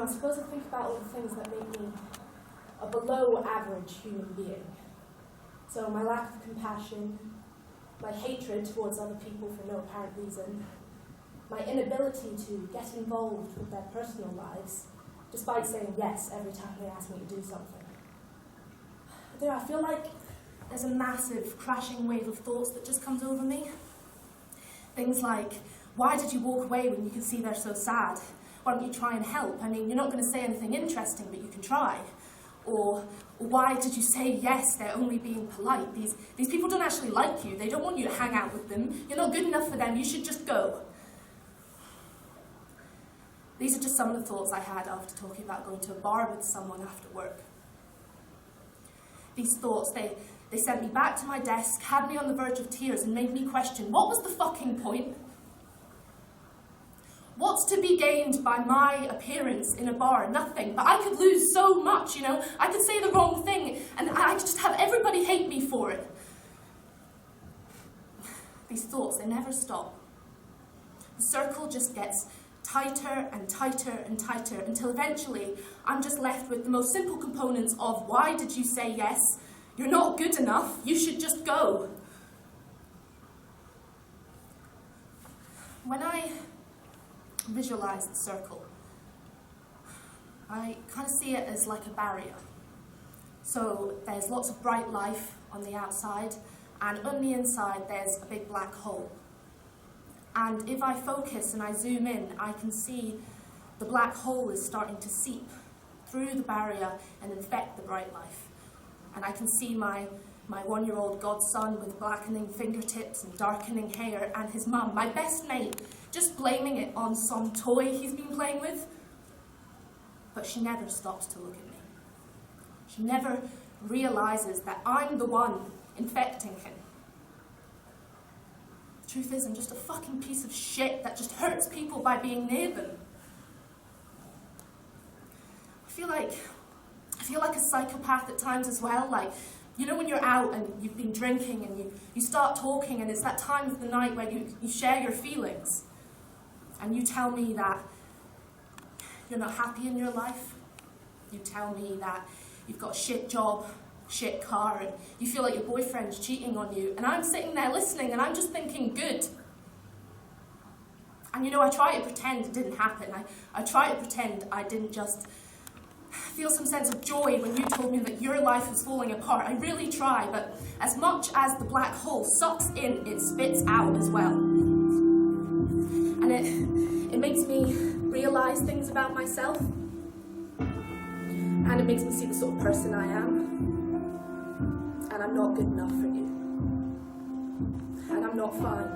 I suppose I think about all the things that make me a below-average human being. So my lack of compassion, my hatred towards other people for no apparent reason, my inability to get involved with their personal lives, despite saying yes every time they ask me to do something. I feel like there's a massive crashing wave of thoughts that just comes over me. Things like, why did you walk away when you can see they're so sad? Why don't you try and help? I mean, you're not going to say anything interesting, but you can try. Or why did you say yes? They're only being polite. These people don't actually like you. They don't want you to hang out with them. You're not good enough for them. You should just go. These are just some of the thoughts I had after talking about going to a bar with someone after work. These thoughts, they sent me back to my desk, had me on the verge of tears, and made me question, what was the fucking point? What's to be gained by my appearance in a bar? Nothing. But I could lose so much, you know. I could say the wrong thing, and I could just have everybody hate me for it. These thoughts, they never stop. The circle just gets tighter and tighter and tighter until eventually I'm just left with the most simple components of why did you say yes? You're not good enough. You should just go. When I visualize the circle, I kind of see it as like a barrier. So there's lots of bright life on the outside, and on the inside there's a big black hole. And if I focus and I zoom in, I can see the black hole is starting to seep through the barrier and infect the bright life. And I can see my one-year-old godson with blackening fingertips and darkening hair, and his mum, my best mate, just blaming it on some toy he's been playing with. But she never stops to look at me. She never realizes that I'm the one infecting him. The truth is, I'm just a fucking piece of shit that just hurts people by being near them. I feel like a psychopath at times as well. Like, you know when you're out and you've been drinking and you start talking, and it's that time of the night where you share your feelings. And you tell me that you're not happy in your life. You tell me that you've got a shit job, shit car, and you feel like your boyfriend's cheating on you. And I'm sitting there listening, and I'm just thinking, good. And you know, I try to pretend it didn't happen. I try to pretend I didn't just feel some sense of joy when you told me that your life was falling apart. I really try, but as much as the black hole sucks in, it spits out as well. And it makes me realize things about myself. And it makes me see the sort of person I am. And I'm not good enough for you. And I'm not fine.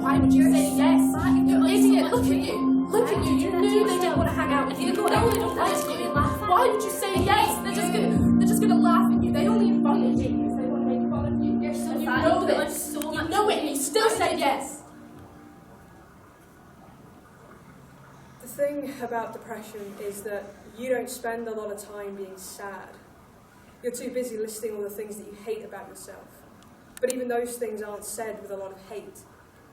Why would you say yes? You idiot, look at you. Look at you. You knew they didn't want to hang out with you. You know they don't like you. Why would you say yes? They're just gonna laugh at you. They only invited you because they want to make fun of you. You're so you know this. So you know it and you still said yes. The thing about depression is that you don't spend a lot of time being sad. You're too busy listing all the things that you hate about yourself. But even those things aren't said with a lot of hate.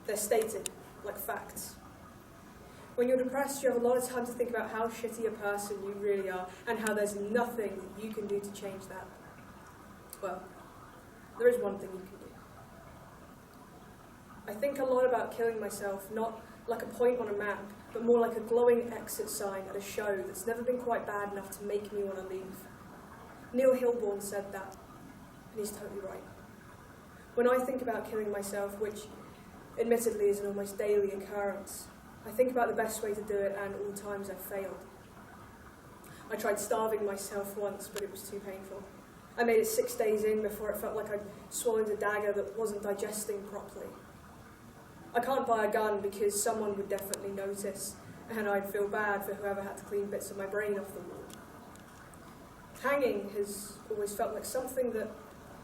They're stated like facts. When you're depressed, you have a lot of time to think about how shitty a person you really are and how there's nothing that you can do to change that. Well, there is one thing you can do. I think a lot about killing myself, not like a point on a map, but more like a glowing exit sign at a show that's never been quite bad enough to make me want to leave. Neil Hilborn said that, and he's totally right. When I think about killing myself, which admittedly is an almost daily occurrence, I think about the best way to do it and all times I've failed. I tried starving myself once, but it was too painful. I made it 6 days in before it felt like I'd swallowed a dagger that wasn't digesting properly. I can't buy a gun because someone would definitely notice, and I'd feel bad for whoever had to clean bits of my brain off the wall. Hanging has always felt like something that,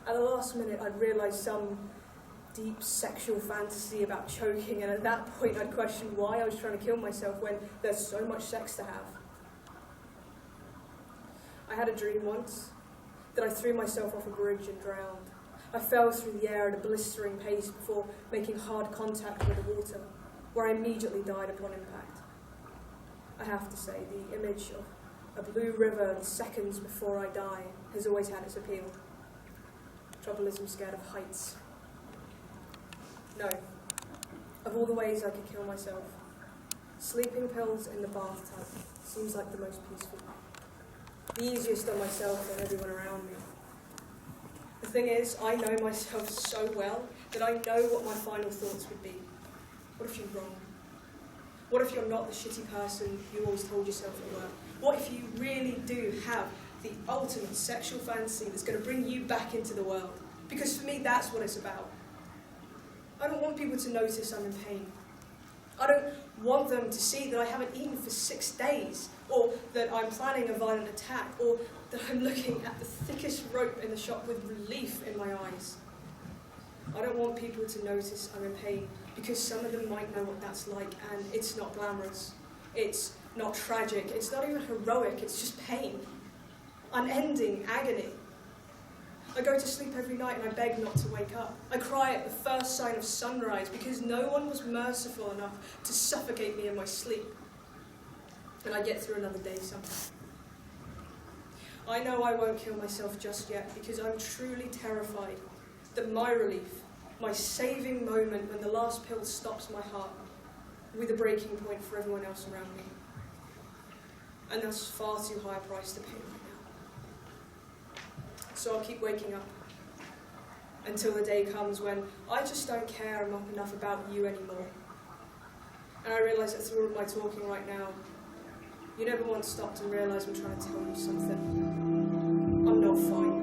at the last minute, I'd realised some deep sexual fantasy about choking, and at that point I'd question why I was trying to kill myself when there's so much sex to have. I had a dream once that I threw myself off a bridge and drowned. I fell through the air at a blistering pace before making hard contact with the water, where I immediately died upon impact. I have to say, the image of a blue river seconds before I die has always had its appeal. Trouble is, I'm scared of heights. No. Of all the ways I could kill myself, sleeping pills in the bathtub seems like the most peaceful. The easiest on myself and everyone around me. The thing is, I know myself so well that I know what my final thoughts would be. What if you're wrong? What if you're not the shitty person you always told yourself you were? What if you really do have the ultimate sexual fantasy that's going to bring you back into the world? Because for me, that's what it's about. I don't want people to notice I'm in pain. I don't want them to see that I haven't eaten for 6 days, or that I'm planning a violent attack, or that I'm looking at the thickest rope in the shop with relief in my eyes. I don't want people to notice I'm in pain, because some of them might know what that's like, and it's not glamorous. It's not tragic. It's not even heroic. It's just pain. Unending agony. I go to sleep every night and I beg not to wake up. I cry at the first sign of sunrise because no one was merciful enough to suffocate me in my sleep. And I get through another day somehow. I know I won't kill myself just yet because I'm truly terrified that my relief, my saving moment when the last pill stops my heart, will be the breaking point for everyone else around me. And that's far too high a price to pay right now. So I'll keep waking up until the day comes when I just don't care enough about you anymore. And I realise that through all my talking right now, you never once stopped and realised I'm trying to tell you something. I'm not fine.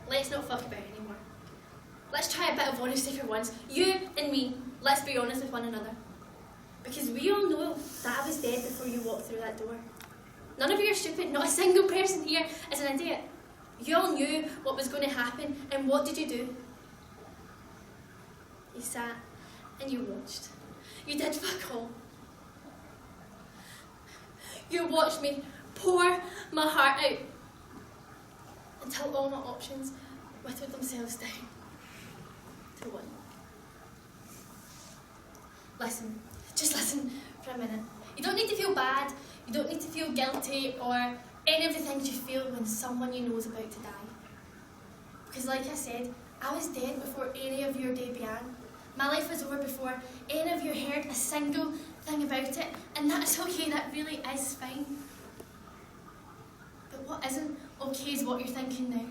Let's not fuck about it anymore. Let's try a bit of honesty for once. You and me, let's be honest with one another. Because we all know that I was dead before you walked through that door. None of you are stupid. Not a single person here is an idiot. You all knew what was going to happen, and what did you do? You sat and you watched. You did fuck all. You watched me pour my heart out until all my options whittled themselves down to one. Listen, just listen for a minute. You don't need to feel bad, you don't need to feel guilty or any of the things you feel when someone you know is about to die. Because like I said, I was dead before any of your day began. My life was over before any of you heard a single thing about it, and that's okay, that really is fine. But what isn't okay is what you're thinking now.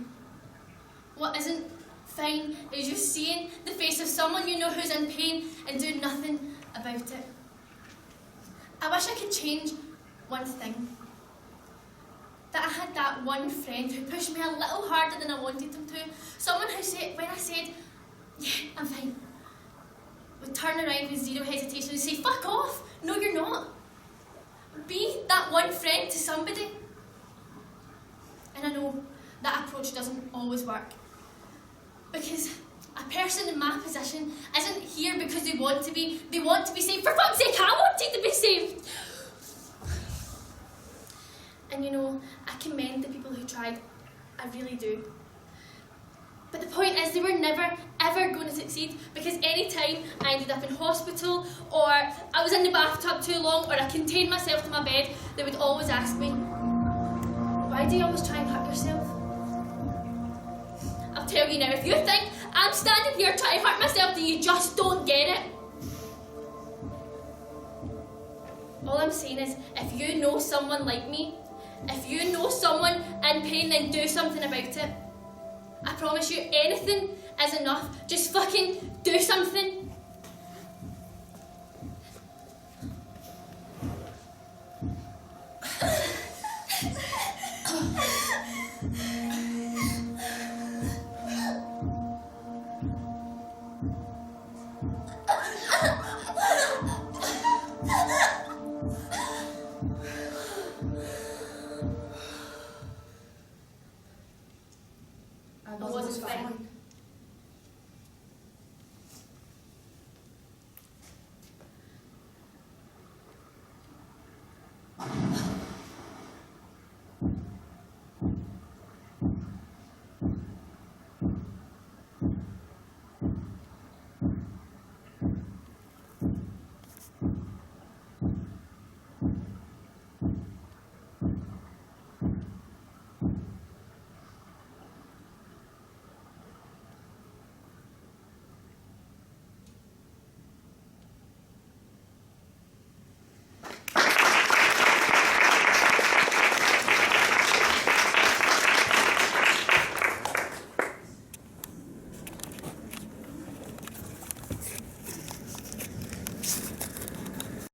What isn't fine is you seeing the face of someone you know who's in pain and do nothing about it. I wish I could change one thing. That I had that one friend who pushed me a little harder than I wanted them to. Someone who said, when I said, yeah, I'm fine, would turn around with zero hesitation and say, fuck off, no you're not. Be that one friend to somebody. And I know that approach doesn't always work. Because a person in my position isn't here because they want to be saved. For fuck's sake, I wanted to be saved. And you know, I commend the people who tried. I really do. But the point is, they were never, ever going to succeed, because any time I ended up in hospital, or I was in the bathtub too long, or I contained myself to my bed, they would always ask me, why do you always try and hurt yourself? I'll tell you now, if you think I'm standing here trying to hurt myself, then you just don't get it. All I'm saying is, if you know someone like me, if you know someone in pain, then do something about it. I promise you, anything is enough. Just fucking do something.